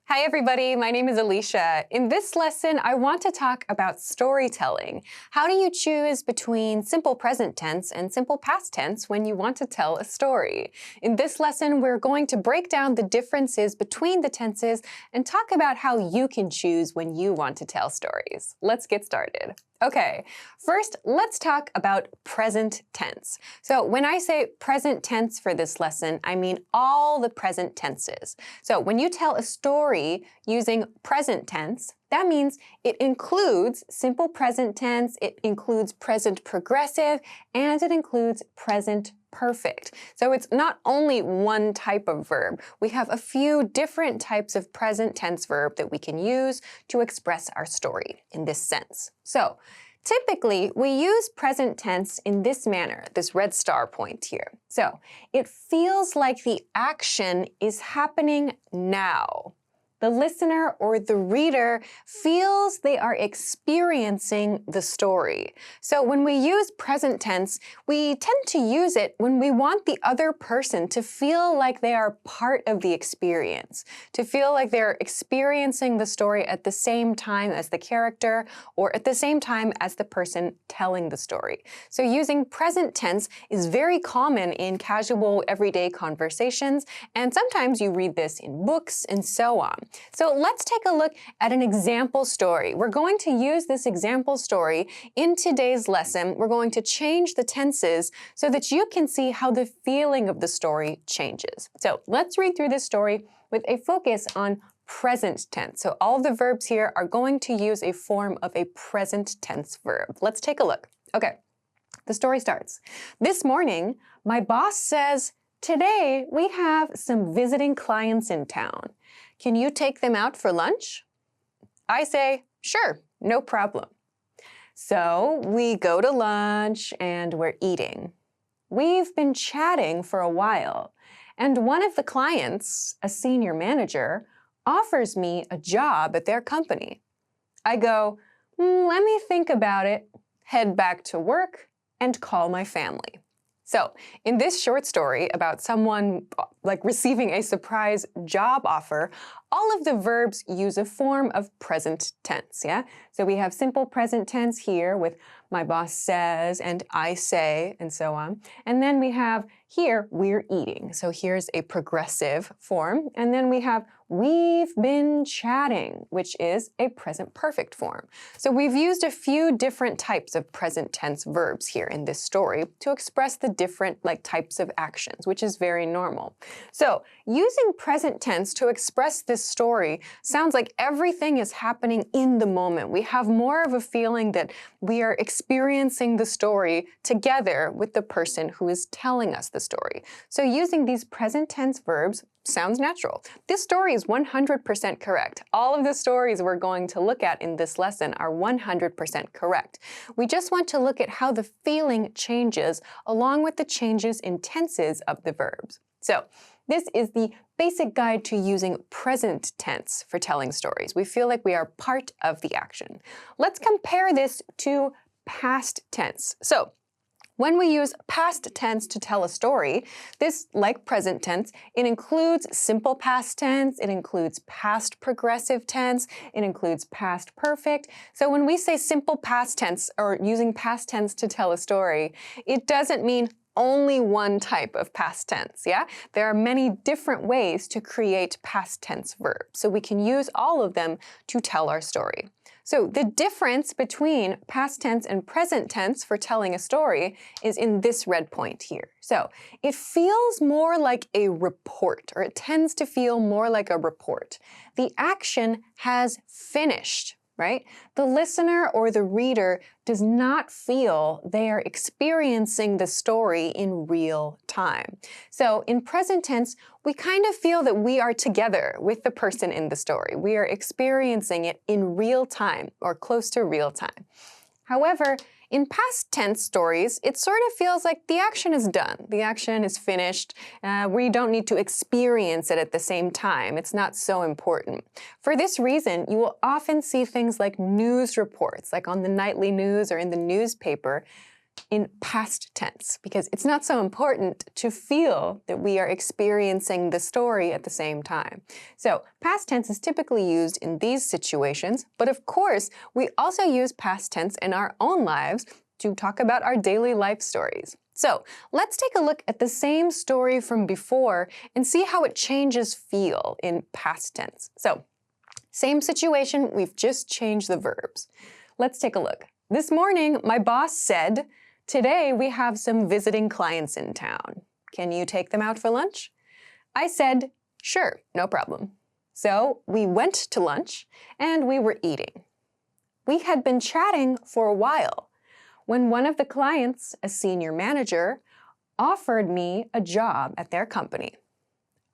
Hi everybody, my name is Alicia. In this lesson, I want to talk about storytelling. How do you choose between simple present tense and simple past tense when you want to tell a story? In this lesson, we're going to break down the differences between the tenses and talk about how you can choose when you want to tell stories. Let's get started. Okay, first, let's talk about present tense. So when I say present tense for this lesson, I mean all the present tenses. So when you tell a story using present tense, that means it includes simple present tense, it includes present progressive, and it includes present perfect. So it's not only one type of verb. We have a few different types of present tense verb that we can use to express our story in this sense. So typically, we use present tense in this manner, this red star point here. So it feels like the action is happening now. The listener or the reader feels they are experiencing the story. So when we use present tense, we tend to use it when we want the other person to feel like they are part of the experience, to feel like they're experiencing the story at the same time as the character or at the same time as the person telling the story. So using present tense is very common in casual everyday conversations, and sometimes you read this in books and so on. So let's take a look at an example story. We're going to use this example story in today's lesson. We're going to change the tenses so that you can see how the feeling of the story changes. So let's read through this story with a focus on present tense. So all of the verbs here are going to use a form of a present tense verb. Let's take a look. Okay, the story starts. This morning, my boss says, "Today we have some visiting clients in town. Can you take them out for lunch?" I say, "Sure, no problem." So we go to lunch and we're eating. We've been chatting for a while, and one of the clients, a senior manager, offers me a job at their company. I go, let me think about it, head back to work, and call my family. So in this short story about someone receiving a surprise job offer, all of the verbs use a form of present tense, yeah? So we have simple present tense here with my boss says and I say and so on. And then we have here, we're eating. So here's a progressive form. And then we have we've been chatting, which is a present perfect form. So we've used a few different types of present tense verbs here in this story to express the different types of actions, which is very normal. So using present tense to express this story sounds like everything is happening in the moment. We have more of a feeling that we are experiencing the story together with the person who is telling us the story. So using these present tense verbs sounds natural. This story is 100% correct. All of the stories we're going to look at in this lesson are 100% correct. We just want to look at how the feeling changes along with the changes in tenses of the verbs. So this is the basic guide to using present tense for telling stories. We feel like we are part of the action. Let's compare this to past tense. So when we use past tense to tell a story, this, like present tense, it includes simple past tense, it includes past progressive tense, it includes past perfect. So when we say simple past tense or using past tense to tell a story, it doesn't mean only one type of past tense, yeah? There are many different ways to create past tense verbs, so we can use all of them to tell our story. So the difference between past tense and present tense for telling a story is in this red point here. So it feels more like a report, or it tends to feel more like a report. The action has finished, right? The listener or the reader does not feel they are experiencing the story in real time. So in present tense, we kind of feel that we are together with the person in the story. We are experiencing it in real time or close to real time. However, in past tense stories, it sort of feels like the action is done. The action is finished. We don't need to experience it at the same time. It's not so important. For this reason, you will often see things like news reports, like on the nightly news or in the newspaper, in past tense because it's not so important to feel that we are experiencing the story at the same time. So past tense is typically used in these situations, but of course, we also use past tense in our own lives to talk about our daily life stories. So let's take a look at the same story from before and see how it changes feel in past tense. So same situation, we've just changed the verbs. Let's take a look. This morning, my boss said, "Today we have some visiting clients in town. Can you take them out for lunch?" I said, "Sure, no problem." So we went to lunch and we were eating. We had been chatting for a while when one of the clients, a senior manager, offered me a job at their company.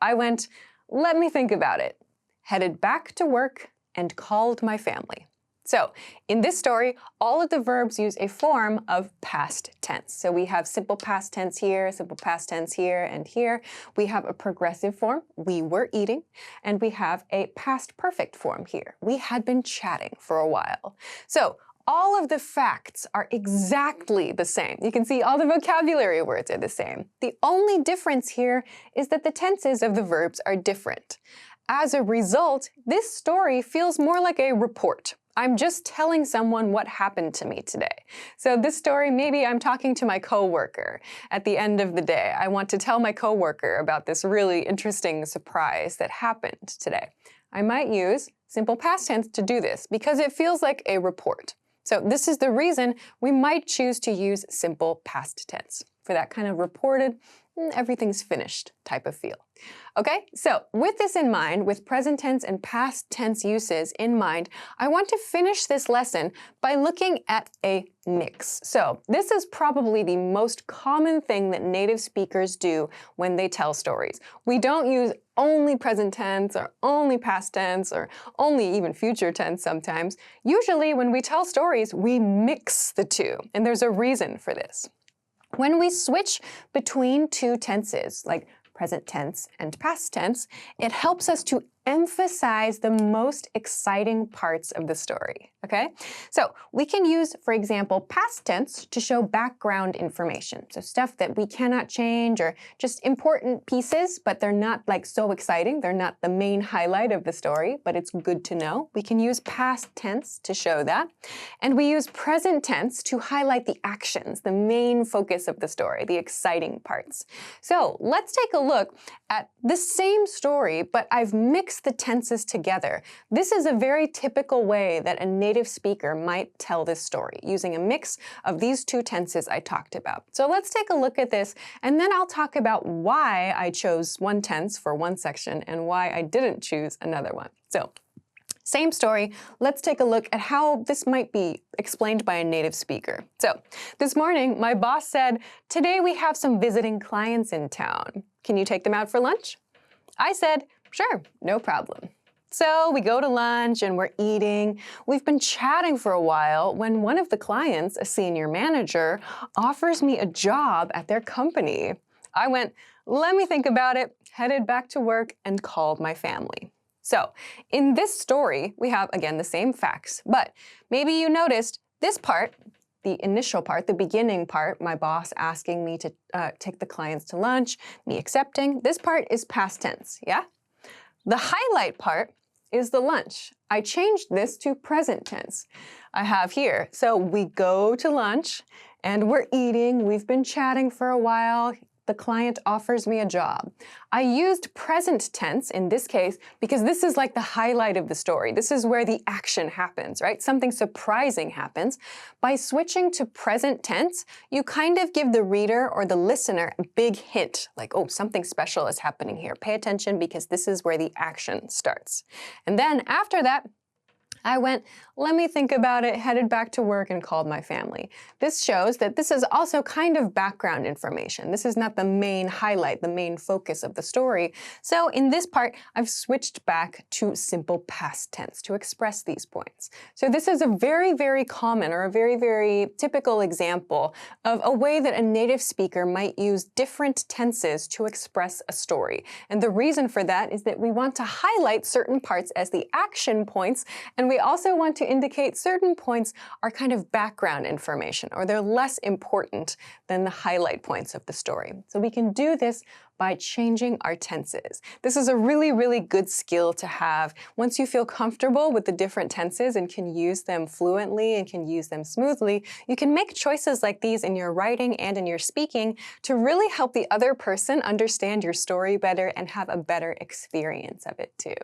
I went, "Let me think about it," headed back to work, and called my family. So in this story, all of the verbs use a form of past tense. So we have simple past tense here, simple past tense here, and here. We have a progressive form, we were eating, and we have a past perfect form here. We had been chatting for a while. So all of the facts are exactly the same. You can see all the vocabulary words are the same. The only difference here is that the tenses of the verbs are different. As a result, this story feels more like a report. I'm just telling someone what happened to me today. So this story, maybe I'm talking to my coworker at the end of the day. I want to tell my coworker about this really interesting surprise that happened today. I might use simple past tense to do this because it feels like a report. So this is the reason we might choose to use simple past tense for that kind of reported, everything's finished type of feel. Okay, so with this in mind, with present tense and past tense uses in mind, I want to finish this lesson by looking at a mix. So this is probably the most common thing that native speakers do when they tell stories. We don't use only present tense or only past tense or only even future tense sometimes. Usually when we tell stories, we mix the two, and there's a reason for this. When we switch between two tenses, like present tense and past tense, it helps us to emphasize the most exciting parts of the story, okay? So we can use, for example, past tense to show background information. So stuff that we cannot change or just important pieces, but they're not like so exciting. They're not the main highlight of the story, but it's good to know. We can use past tense to show that. And we use present tense to highlight the actions, the main focus of the story, the exciting parts. So let's take a look at the same story, but I've mixed the tenses together. This is a very typical way that a native speaker might tell this story, using a mix of these two tenses I talked about. So let's take a look at this, and then I'll talk about why I chose one tense for one section and why I didn't choose another one. So same story, let's take a look at how this might be explained by a native speaker. So this morning, my boss said, "Today we have some visiting clients in town. Can you take them out for lunch?" I said, "Sure, no problem." So we go to lunch and we're eating. We've been chatting for a while when one of the clients, a senior manager, offers me a job at their company. I went, "Let me think about it," headed back to work, and called my family. So in this story, we have, again, the same facts, but maybe you noticed this part, the initial part, the beginning part, my boss asking me to take the clients to lunch, me accepting, this part is past tense, yeah? The highlight part is the lunch. I changed this to present tense. I have here, so we go to lunch and we're eating, we've been chatting for a while, the client offers me a job. I used present tense in this case because this is like the highlight of the story. This is where the action happens, right? Something surprising happens. By switching to present tense, you kind of give the reader or the listener a big hint, like, oh, something special is happening here. Pay attention because this is where the action starts. And then after that, I went, "Let me think about it," headed back to work, and called my family. This shows that this is also kind of background information. This is not the main highlight, the main focus of the story. So in this part, I've switched back to simple past tense to express these points. So this is a very, very common or a very, very typical example of a way that a native speaker might use different tenses to express a story. And the reason for that is that we want to highlight certain parts as the action points, and we also want to indicate certain points are kind of background information, or they're less important than the highlight points of the story. So we can do this by changing our tenses. This is a really, really good skill to have. Once you feel comfortable with the different tenses and can use them fluently and can use them smoothly, you can make choices like these in your writing and in your speaking to really help the other person understand your story better and have a better experience of it too.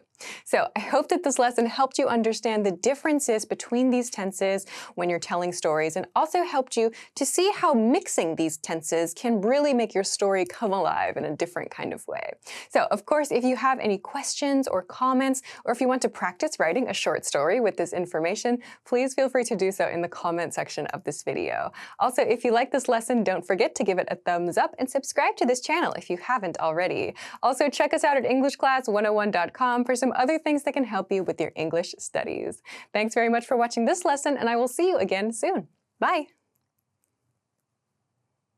So I hope that this lesson helped you understand the differences between these tenses when you're telling stories, and also helped you to see how mixing these tenses can really make your story come alive in a different kind of way. So of course, if you have any questions or comments, or if you want to practice writing a short story with this information, please feel free to do so in the comment section of this video. Also, if you like this lesson, don't forget to give it a thumbs up and subscribe to this channel if you haven't already. Also, check us out at EnglishClass101.com for some other things that can help you with your English studies. Thanks very much for watching this lesson, and I will see you again soon. Bye!